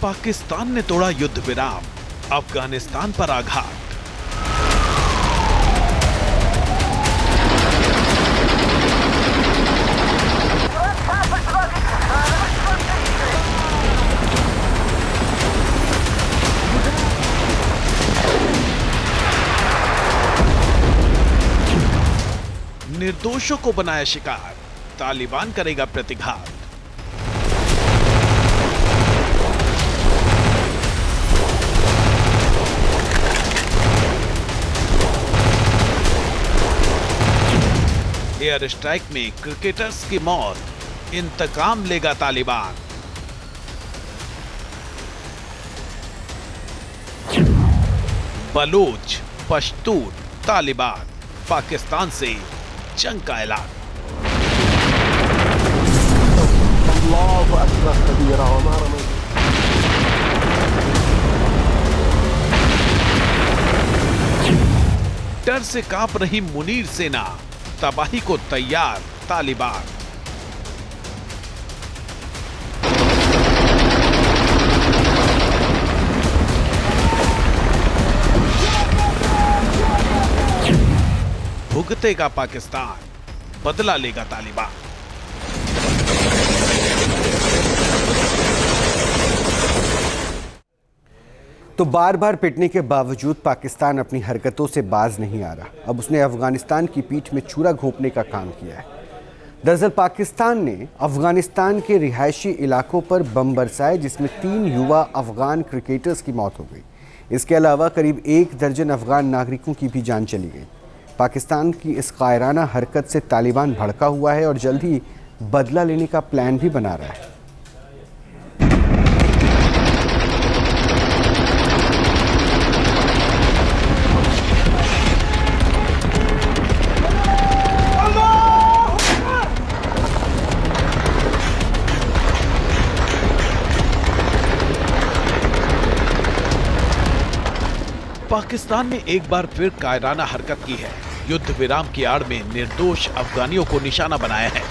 पाकिस्तान ने तोड़ा युद्ध विराम, अफगानिस्तान पर आघात। निर्दोषों को बनाया शिकार, तालिबान करेगा प्रतिघात। एयर स्ट्राइक में क्रिकेटर्स की मौत, इंतकाम लेगा तालिबान। बलूच, पश्तून, तालिबान, पाकिस्तान से जंग का ऐलान। डर से कांप रही मुनीर सेना, तबाही को तैयार तालिबान। भुगतेगा पाकिस्तान, बदला लेगा तालिबान। तो बार बार पिटने के बावजूद पाकिस्तान अपनी हरकतों से बाज नहीं आ रहा। अब उसने अफगानिस्तान की पीठ में छुरा घोंपने का काम किया है। दरअसल पाकिस्तान ने अफगानिस्तान के रिहायशी इलाकों पर बम बरसाए, जिसमें 3 युवा अफगान क्रिकेटर्स की मौत हो गई। इसके अलावा करीब 1 दर्जन अफगान नागरिकों की भी जान चली गई। पाकिस्तान की इस कायराना हरकत से तालिबान भड़का हुआ है और जल्द ही बदला लेने का प्लान भी बना रहा है। पाकिस्तान ने एक बार फिर कायराना हरकत की है। युद्ध विराम की आड़ में निर्दोष अफगानियों को निशाना बनाया है।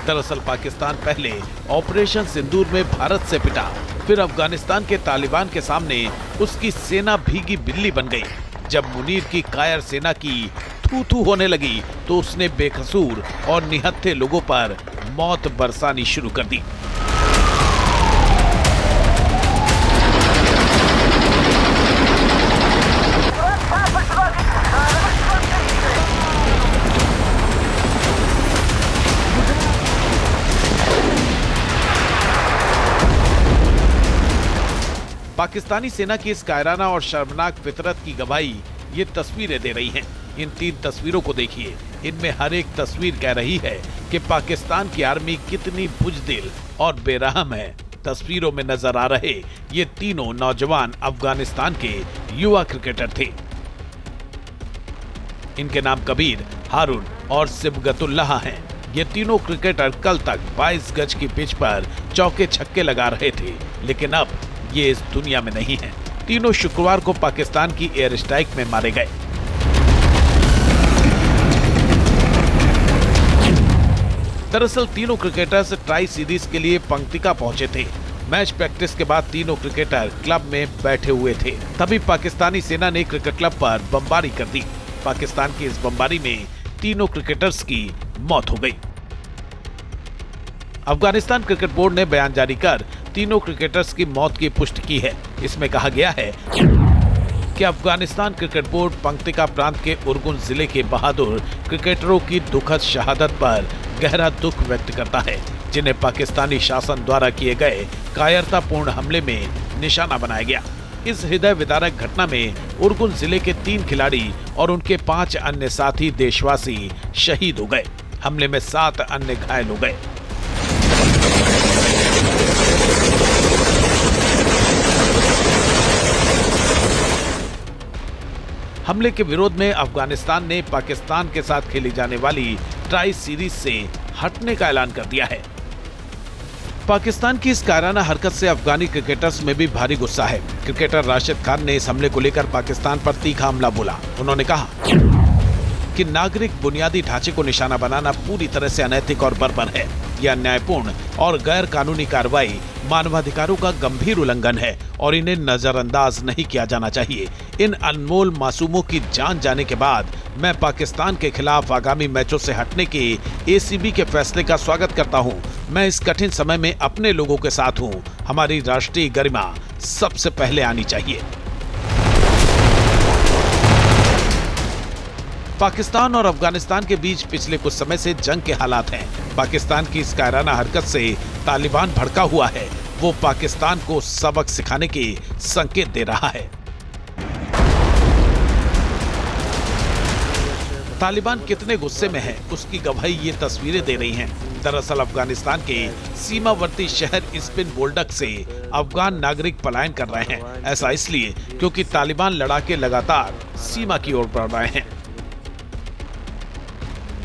दरअसल पाकिस्तान पहले ऑपरेशन सिंदूर में भारत से पिटा, फिर अफगानिस्तान के तालिबान के सामने उसकी सेना भीगी बिल्ली बन गई। जब मुनीर की कायर सेना की थू थू होने लगी तो उसने बेकसूर और निहत्थे लोगों पर मौत बरसानी शुरू कर दी। पाकिस्तानी सेना की इस कायराना और शर्मनाक फितरत की गवाही ये तस्वीरें दे रही हैं। इन 3 तस्वीरों को देखिए। इनमें हर एक तस्वीर कह रही है कि पाकिस्तान की आर्मी कितनी बुज़दिल और बेरहम है। तस्वीरों में नजर आ रहे ये तीनों नौजवान अफगानिस्तान के युवा क्रिकेटर थे। इनके नाम कबीर, हारून और सिबगतुल्लाह हैं। ये तीनों क्रिकेटर कल तक 22 गज की पिच पर चौके छक्के लगा रहे थे, लेकिन अब ये इस दुनिया में नहीं है। तीनों शुक्रवार को पाकिस्तान की एयर स्ट्राइक में मारे गए। दरअसल तीनों क्रिकेटर्स ट्राई सीरीज के लिए पंक्तिका पहुंचे थे। मैच प्रैक्टिस के बाद तीनों क्रिकेटर क्लब में बैठे हुए थे। तभी पाकिस्तानी सेना ने क्रिकेट क्लब पर बमबारी कर दी। पाकिस्तान की इस बमबारी में तीनों क्रिकेटर्स की मौत हो गई। अफगानिस्तान क्रिकेट बोर्ड ने बयान जारी कर तीनों क्रिकेटर्स की मौत की पुष्टि की है। इसमें कहा गया है कि अफगानिस्तान क्रिकेट बोर्ड पंक्तिका प्रांत के उर्गुन जिले के बहादुर क्रिकेटरों की दुखद शहादत पर गहरा दुख व्यक्त करता है, जिन्हें पाकिस्तानी शासन द्वारा किए गए कायरतापूर्ण हमले में निशाना बनाया गया। इस हृदय विदारक घटना में उर्गुन जिले के 3 खिलाड़ी और उनके 5 अन्य साथी देशवासी शहीद हो गए। हमले में 7 अन्य घायल हो गए। हमले के विरोध में अफगानिस्तान ने पाकिस्तान के साथ खेली जाने वाली ट्राई सीरीज से हटने का ऐलान कर दिया है। पाकिस्तान की इस कायराना हरकत से अफगानी क्रिकेटर्स में भी भारी गुस्सा है। क्रिकेटर राशिद खान ने इस हमले को लेकर पाकिस्तान पर तीखा हमला बोला। उन्होंने कहा कि नागरिक बुनियादी ढांचे को निशाना बनाना पूरी तरह से अनैतिक और बर्बर है। यह अन्यायपूर्ण और गैर कानूनी कार्रवाई मानवाधिकारों का गंभीर उल्लंघन है और इन्हें नजरअंदाज नहीं किया जाना चाहिए। इन अनमोल मासूमों की जान जाने के बाद मैं पाकिस्तान के खिलाफ आगामी मैचों से हटने के एसीबी के फैसले का स्वागत करता हूं। मैं इस कठिन समय में अपने लोगों के साथ हूं। हमारी राष्ट्रीय गरिमा सबसे पहले आनी चाहिए। पाकिस्तान और अफगानिस्तान के बीच पिछले कुछ समय से जंग के हालात हैं। पाकिस्तान की इस कायराना हरकत से तालिबान भड़का हुआ है। वो पाकिस्तान को सबक सिखाने के संकेत दे रहा है। तालिबान कितने गुस्से में है उसकी गवाही ये तस्वीरें दे रही हैं। दरअसल अफगानिस्तान के सीमावर्ती शहर इस्पिन बोल्डक से अफगान नागरिक पलायन कर रहे हैं। ऐसा इसलिए क्योंकि तालिबान लड़ाके लगातार सीमा की ओर बढ़ रहे हैं।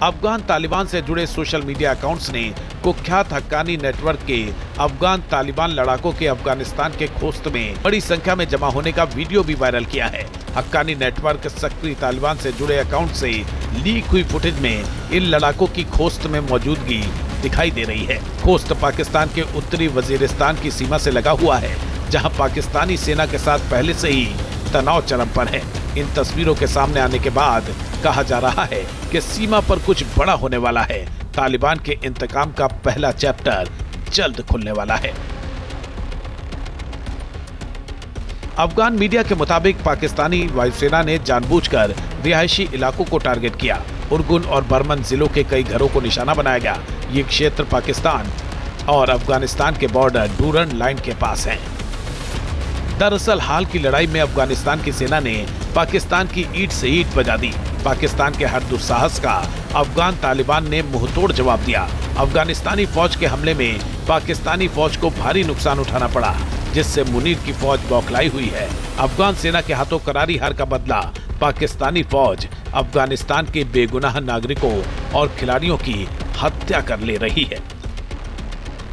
अफगान तालिबान से जुड़े सोशल मीडिया अकाउंट्स ने कुख्यात हक्कानी नेटवर्क के अफगान तालिबान लड़ाकों के अफगानिस्तान के खोस्त में बड़ी संख्या में जमा होने का वीडियो भी वायरल किया है। हक्कानी नेटवर्क सक्रिय तालिबान से जुड़े अकाउंट से लीक हुई फुटेज में इन लड़ाकों की खोस्त में मौजूदगी दिखाई दे रही है। खोस्त पाकिस्तान के उत्तरी वजीरिस्तान की सीमा से लगा हुआ है, जहां पाकिस्तानी सेना के साथ पहले से ही तनाव चरम पर है। इन तस्वीरों के सामने आने के बाद कहा जा रहा है कि सीमा पर कुछ बड़ा होने वाला है। तालिबान के इंतकाम का पहला चैप्टर जल्द खुलने वाला है। अफगान मीडिया के मुताबिक पाकिस्तानी वायुसेना ने जानबूझकर रिहायशी इलाकों को टारगेट किया। उर्गुन और बर्मन जिलों के कई घरों को निशाना बनाया गया। ये क्षेत्र पाकिस्तान और अफगानिस्तान के बॉर्डर डूरन लाइन के पास है। दरअसल हाल की लड़ाई में अफगानिस्तान की सेना ने पाकिस्तान की ईंट से ईंट बजा दी। पाकिस्तान के हर दुस्साहस का अफगान तालिबान ने मुंहतोड़ जवाब दिया। अफगानिस्तानी फौज के हमले में पाकिस्तानी फौज को भारी नुकसान उठाना पड़ा, जिससे मुनीर की फौज बौखलाई हुई है। अफगान सेना के हाथों करारी हार का बदला पाकिस्तानी फौज अफगानिस्तान के बेगुनाह नागरिकों और खिलाड़ियों की हत्या कर ले रही है।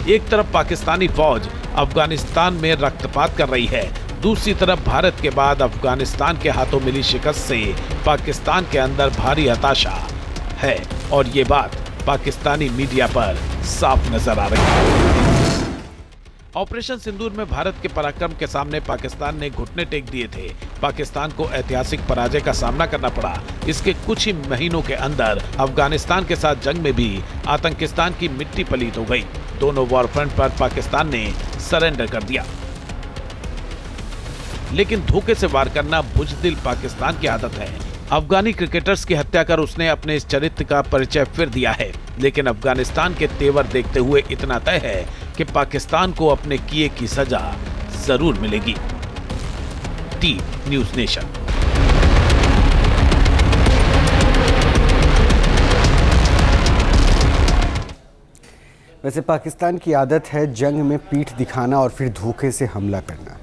एक तरफ पाकिस्तानी फौज अफगानिस्तान में रक्तपात कर रही है, दूसरी तरफ भारत के बाद अफगानिस्तान के हाथों मिली शिकस्त से पाकिस्तान के अंदर भारी हताशा है और ये बात पाकिस्तानी मीडिया पर साफ नजर आ रही है। ऑपरेशन सिंदूर में भारत के पराक्रम के सामने पाकिस्तान ने घुटने टेक दिए थे। पाकिस्तान को ऐतिहासिक पराजय का सामना करना पड़ा। इसके कुछ ही महीनों के अंदर अफगानिस्तान के साथ जंग में भी आतंकिस्तान की मिट्टी पलीत हो गई। दोनों वॉर फ्रंट पर पाकिस्तान ने सरेंडर कर दिया, लेकिन धोखे से वार करना बुजदिल पाकिस्तान की आदत है। अफगानी क्रिकेटर्स की हत्या कर उसने अपने इस चरित्र का परिचय फिर दिया है, लेकिन अफगानिस्तान के तेवर देखते हुए इतना तय है कि पाकिस्तान को अपने किए की सजा जरूर मिलेगी। T news nation. वैसे पाकिस्तान की आदत है जंग में पीठ दिखाना और फिर धोखे से हमला करना।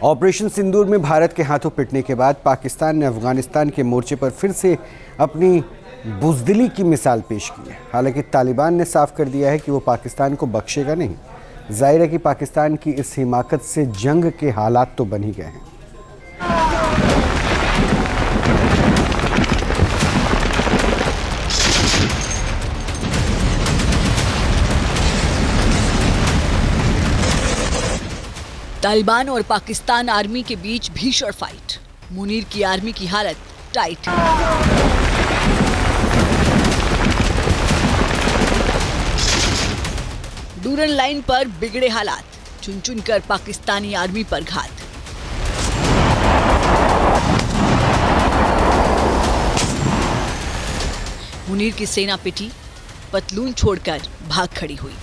ऑपरेशन सिंदूर में भारत के हाथों पिटने के बाद पाकिस्तान ने अफगानिस्तान के मोर्चे पर फिर से अपनी बुज़दिली की मिसाल पेश की है। हालांकि तालिबान ने साफ कर दिया है कि वो पाकिस्तान को बख्शेगा नहीं। जाहिर है कि पाकिस्तान की इस हिमाकत से जंग के हालात तो बन ही गए हैं। तालिबान और पाकिस्तान आर्मी के बीच भीषण फाइट। मुनीर की आर्मी की हालत टाइट। डूरन लाइन पर बिगड़े हालात, चुन चुन कर पाकिस्तानी आर्मी पर घात। मुनीर की सेना पिटी, पतलून छोड़कर भाग खड़ी हुई।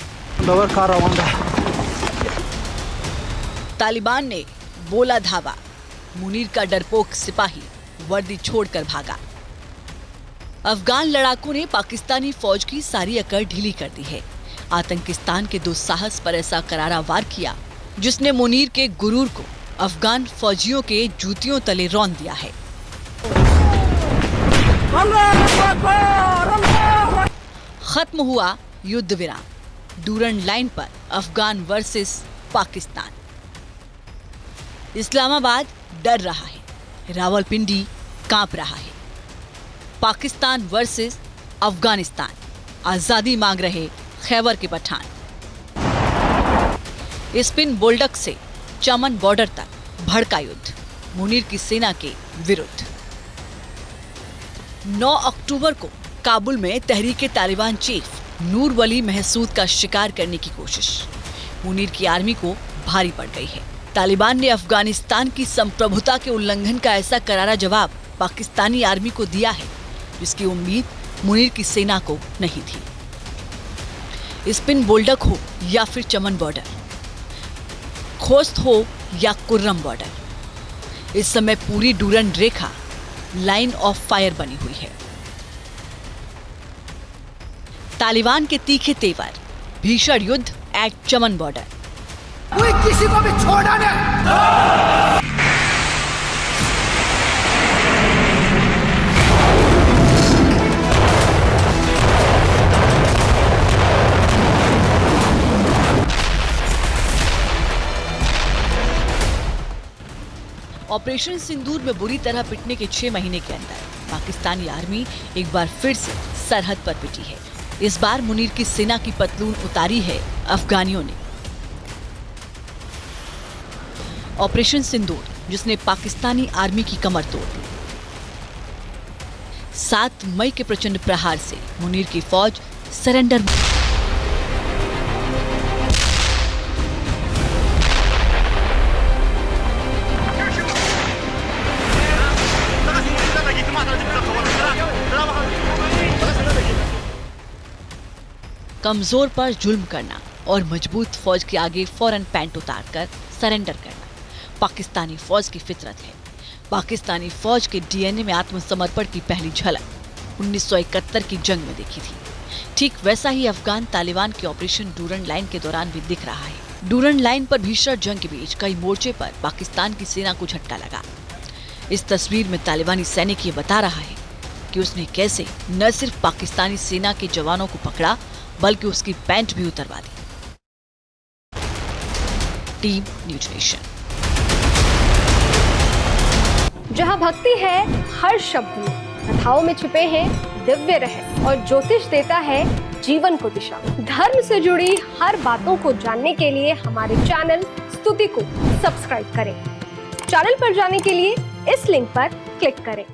तालिबान ने बोला धावा, मुनीर का डरपोक सिपाही वर्दी छोड़कर भागा। अफगान लड़ाकों ने पाकिस्तानी फौज की सारी अकड़ ढीली कर दी है। आतंकिस्तान के दुस्साहस पर ऐसा करारा वार किया जिसने मुनीर के गुरूर को अफगान फौजियों के जूतियों तले रौंद दिया है। खत्म हुआ युद्ध विराम। डूरन लाइन पर अफगान वर्सेस पाकिस्तान। इस्लामाबाद डर रहा है, रावलपिंडी कांप रहा है। पाकिस्तान वर्सेस अफगानिस्तान, आजादी मांग रहे खैबर के पठान। स्पिन बोल्डक से चमन बॉर्डर तक भड़का युद्ध, मुनीर की सेना के विरुद्ध। 9 अक्टूबर को काबुल में तहरीके तालिबान चीफ नूर वली महसूद का शिकार करने की कोशिश, मुनीर की आर्मी को भारी पड़ गई है। तालिबान ने अफगानिस्तान की संप्रभुता के उल्लंघन का ऐसा करारा जवाब पाकिस्तानी आर्मी को दिया है जिसकी उम्मीद मुनीर की सेना को नहीं थी। स्पिन बोल्डक हो या फिर चमन बॉर्डर, खोस्त हो या कुर्रम बॉर्डर, इस समय पूरी Durand Rekha line of fire बनी हुई है। तालिबान के तीखे तेवर, भीषण युद्ध एट चमन बॉर्डर। कोई किसी को भी छोड़ा नहीं। ऑपरेशन सिंदूर में बुरी तरह पिटने के 6 महीने के अंदर पाकिस्तानी आर्मी एक बार फिर से सरहद पर पिटी है। इस बार मुनीर की सेना की पतलून उतारी है अफगानियों ने। ऑपरेशन सिंदूर जिसने पाकिस्तानी आर्मी की कमर तोड़ दी। 7 मई के प्रचंड प्रहार से मुनीर की फौज सरेंडर। कमजोर पर जुल्म करना और मजबूत फौज के आगे फौरन पैंट उतारकर सरेंडर करना पाकिस्तानी फौज की फितरत है। पाकिस्तानी फौज के डीएनए में आत्मसमर्पण की पहली झलक 1971 की जंग में देखी थी। ठीक वैसा ही अफगान तालिबान के ऑपरेशन डूरंड लाइन के दौरान भी दिख रहा है। डूरंड लाइन पर भीषण जंग के बीच कई मोर्चे पर पाकिस्तान की सेना को झटका लगा। इस तस्वीर में तालिबानी सैनिक ये बता रहा है कि उसने कैसे न सिर्फ पाकिस्तानी सेना के जवानों को पकड़ा बल्कि उसकी पैंट भी उतरवा दी। Team news nation. जहां भक्ति है हर शब्द में, कथाओं में छुपे हैं दिव्य रहस्य और ज्योतिष देता है जीवन को दिशा। धर्म से जुड़ी हर बातों को जानने के लिए हमारे चैनल स्तुति को सब्सक्राइब करें। चैनल पर जाने के लिए इस लिंक पर क्लिक करें।